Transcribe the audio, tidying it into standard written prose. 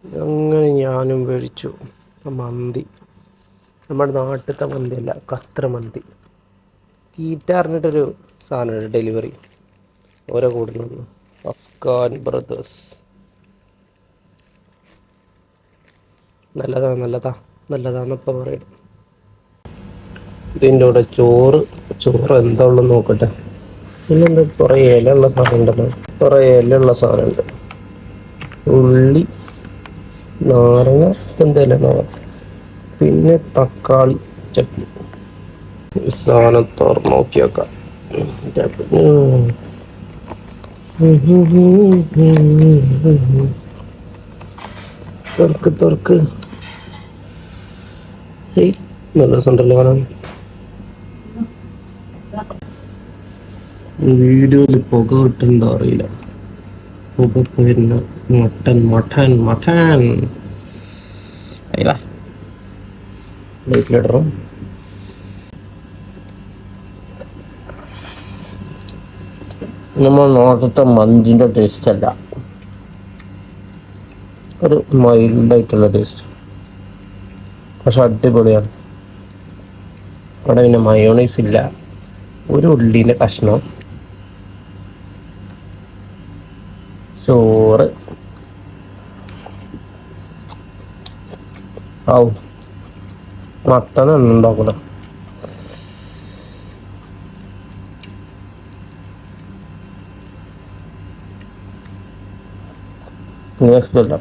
അങ്ങനെ ഞാനും മേടിച്ചു മന്തി. നമ്മുടെ നാട്ടിലത്തെ മന്തിയല്ല, ഖത്തർ മന്തി. കീറ്റ അറിഞ്ഞിട്ടൊരു സാധനമുണ്ട് ഡെലിവറി, ഓരോ കൂടുന്നു. അഫ്ഗാൻ ബ്രദേഴ്സ്. നല്ലതാന്നപ്പം പറയും. ഇതിൻ്റെ കൂടെ ചോറ് എന്താ ഉള്ളതെന്ന് നോക്കട്ടെ. പിന്നെന്താ കുറേ ഇലയുള്ള സാധനം ഉണ്ടല്ലോ, സാധനമുണ്ട്. ഉള്ളി, നാരങ്ങ, എന്തായാലും പിന്നെ തക്കാളി ചട്നി. ഈ സാധനം തുറന്ന് നോക്കി വെക്കാം. തുറക്ക്. നല്ല രസമുണ്ടല്ലോ കാണാൻ. വീഡിയോയിൽ പുക കിട്ടുന്നുണ്ടോ അറിയില്ല. പുക വരുന്ന മട്ടൻ അയ്യ ലൈറ്റിലിടണം. നമ്മൾ നാട്ടിലത്തെ മന്തിൻ്റെ ടേസ്റ്റ് അല്ല, ഒരു മൈൽഡായിട്ടുള്ള ടേസ്റ്റ്, പക്ഷെ അടിപൊളിയാണ്. അവിടെ പിന്നെ മയോണൈസ് ഇല്ല, ഒരു ഉള്ളിൻ്റെ കഷ്ണം, ചോറ്. മട്ടനൊന്നും ഉണ്ടാക്കൂല. ഇഷ്ടമല്ല.